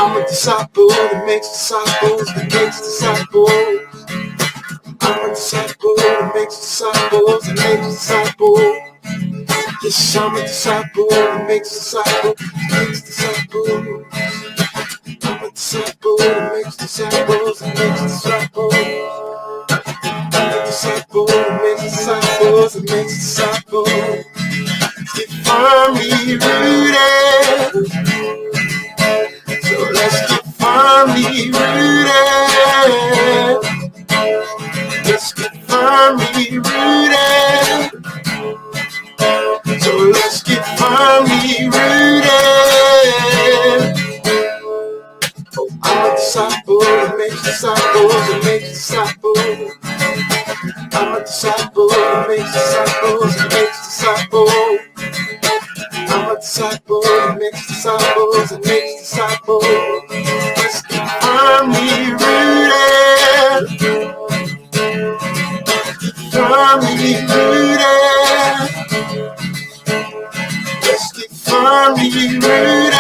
I'm a disciple that makes disciples, that makes disciples. I'm a disciple that makes disciples, that makes disciples. Yes, I'm a disciple that makes disciples, that makes disciples. I'm a disciple that makes disciples, that makes disciples. I'm a disciple that makes disciples, that makes disciples. Get firmly rooted. So let's get firmly rooted. Let's get firmly rooted. So let's get firmly rooted. I'm a disciple that makes disciples, that makes disciples. I'm a disciple that makes disciples, that makes disciples. I'm a disciple that makes disciples, that makes disciples. Let's get firmly rooted. Firmly rooted. Let's get firmly rooted.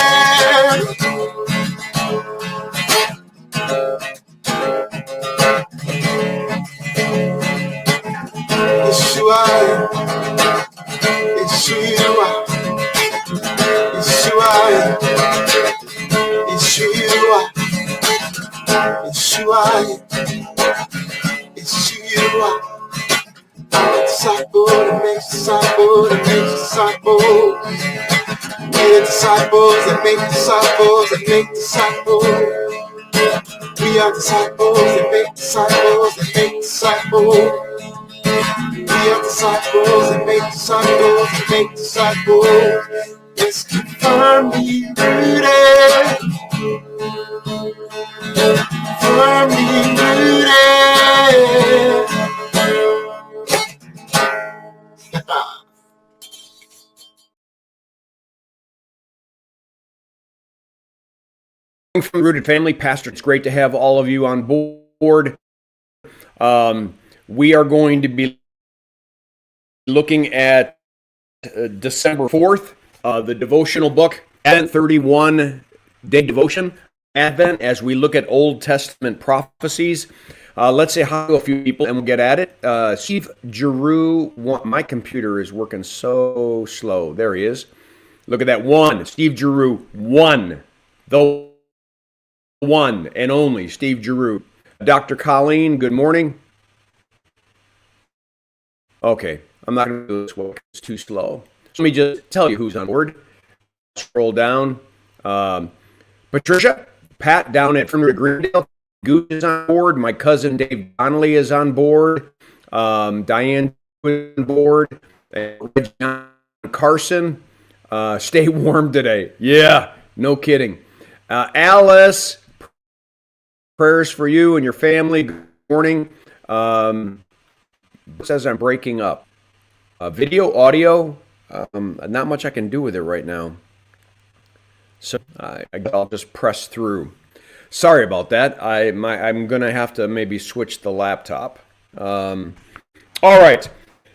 Yeshua, Yeshua, Yeshua, Yeshua, Yeshua, Yeshua. I'm a disciple that makes disciples, that makes disciples. We're disciples that make disciples, that make disciples. We are disciples that make disciples, that make disciples. We are disciples that make disciples, that make disciples. Let's get firmly rooted. Firmly rooted. From Rooted Family, Pastor, it's great to have all of you on board. We are going to be looking at December 4th, the devotional book, Advent 31-day devotion, Advent, as we look at Old Testament prophecies. Let's say hi to a few people and we'll get at it. Steve Giroux, my computer is working so slow. There he is. Look at that, one. Steve Giroux, one. The one and only Steve Giroux. Dr. Colleen, good morning. Okay, I'm not going to do this one. It's too slow. So let me just tell you who's on board. Scroll down. Patricia, Pat down at Fernwood Greendale. Goose is on board. My cousin Dave Donnelly is on board. Diane is on board. And John Carson. Stay warm today. Yeah, no kidding. Alice, prayers for you and your family. Good morning. It says I'm breaking up. Video, audio, not much I can do with it right now. So I'll just press through. Sorry about that. I'm going to have to maybe switch the laptop. All right.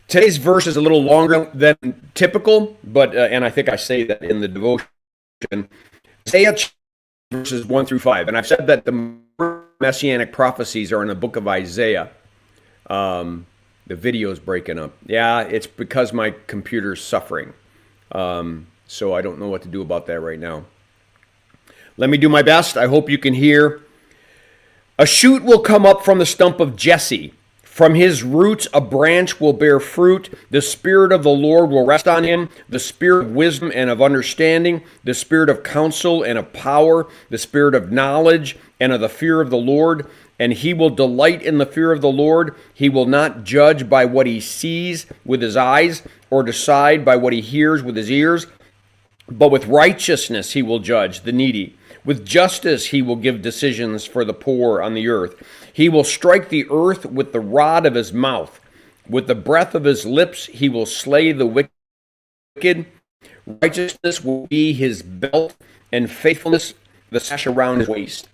Today's verse is a little longer than typical, but and I think I say that in the devotion. Isaiah verses 1 through 5. And I've said that the messianic prophecies are in the book of Isaiah. The video's breaking up. Yeah, it's because my computer's suffering. So I don't know what to do about that right now. Let me do my best. I hope you can hear. A shoot will come up from the stump of Jesse. From his roots a branch will bear fruit. The Spirit of the Lord will rest on him, the Spirit of wisdom and of understanding, the Spirit of counsel and of power, the Spirit of knowledge and of the fear of the Lord. And he will delight in the fear of the Lord. He will not judge by what he sees with his eyes, or decide by what he hears with his ears. But with righteousness he will judge the needy. With justice he will give decisions for the poor on the earth. He will strike the earth with the rod of his mouth. With the breath of his lips he will slay the wicked. Righteousness will be his belt, and faithfulness the sash around his waist.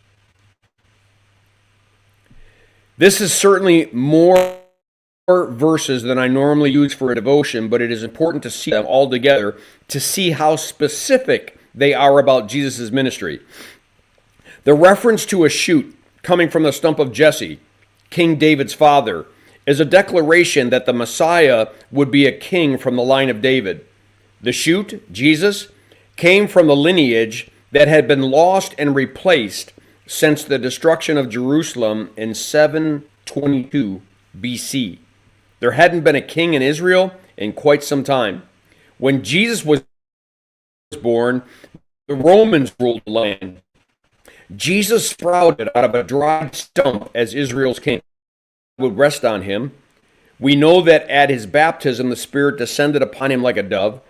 This is certainly more verses than I normally use for a devotion, but it is important to see them all together to see how specific they are about Jesus' ministry. The reference to a shoot coming from the stump of Jesse, King David's father, is a declaration that the Messiah would be a king from the line of David. The shoot, Jesus, came from the lineage that had been lost and replaced since the destruction of Jerusalem in 722 BC. There hadn't been a king in Israel in quite some time. When Jesus was born, the Romans ruled the land. Jesus sprouted out of a dried stump as Israel's king. Would rest on him. We know that at his baptism, the Spirit descended upon him like a dove.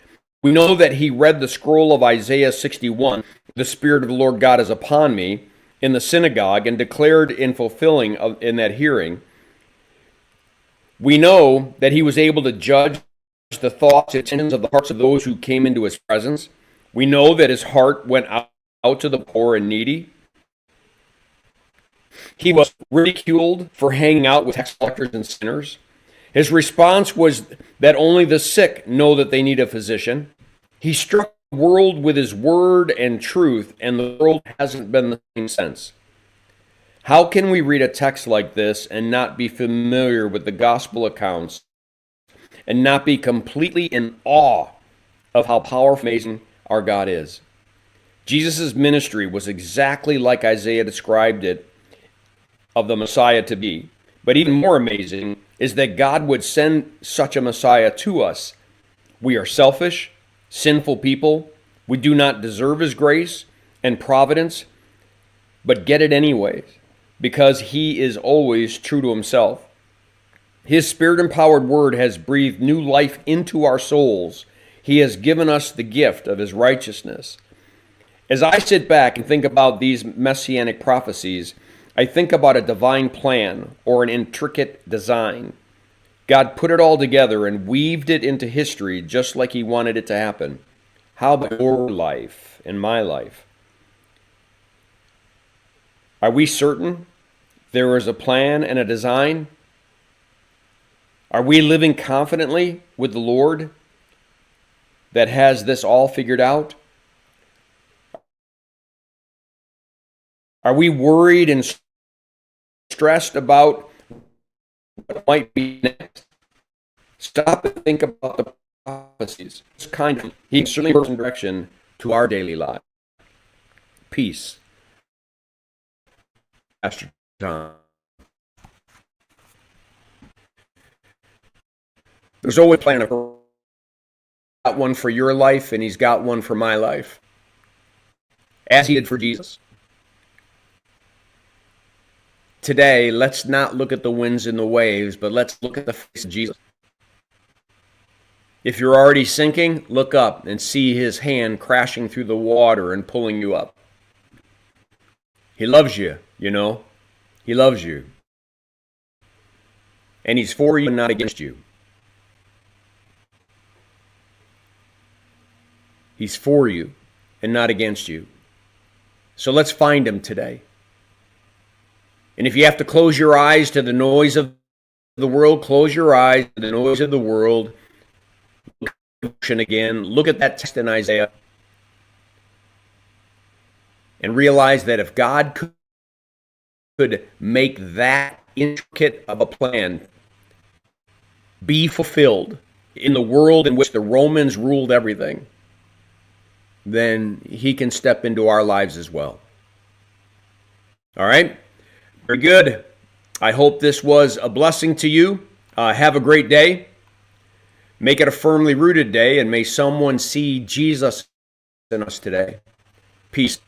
We know that he read the scroll of Isaiah 61, "The Spirit of the Lord God is upon me," in the synagogue and declared in fulfilling in that hearing. We know that he was able to judge the thoughts and intentions of the hearts of those who came into his presence. We know that his heart went out to the poor and needy. He was ridiculed for hanging out with tax collectors and sinners. His response was that only the sick know that they need a physician. He struck the world with his word and truth, and the world hasn't been the same since. How can we read a text like this and not be familiar with the gospel accounts and not be completely in awe of how powerful and amazing our God is? Jesus' ministry was exactly like Isaiah described it of the Messiah to be. But even more amazing is that God would send such a Messiah to us. We are selfish, sinful people. We do not deserve his grace and providence, but get it anyways, because he is always true to himself. His Spirit-empowered word has breathed new life into our souls. He has given us the gift of his righteousness. As I sit back and think about these messianic prophecies, I think about a divine plan or an intricate design. God put it all together and weaved it into history just like he wanted it to happen. How about your life and my life? Are we certain there is a plan and a design? Are we living confidently with the Lord that has this all figured out? Are we worried and stressed about what might be next? Stop and think about the prophecies. It's he certainly brings direction to our daily life. Peace. Pastor John. There's always a plan. He's got one for your life, and he's got one for my life, as he did for Jesus. Today, let's not look at the winds and the waves, but let's look at the face of Jesus. If you're already sinking, look up and see his hand crashing through the water and pulling you up. He loves you, you know. He loves you. And he's for you and not against you. He's for you and not against you. So let's find him today. And if you have to close your eyes to the noise of the world, close your eyes to the noise of the world. Look again. Look at that text in Isaiah. And realize that if God could make that intricate of a plan be fulfilled in the world in which the Romans ruled everything, then he can step into our lives as well. All right? Very good. I hope this was a blessing to you. Have a great day. Make it a firmly rooted day, and may someone see Jesus in us today. Peace.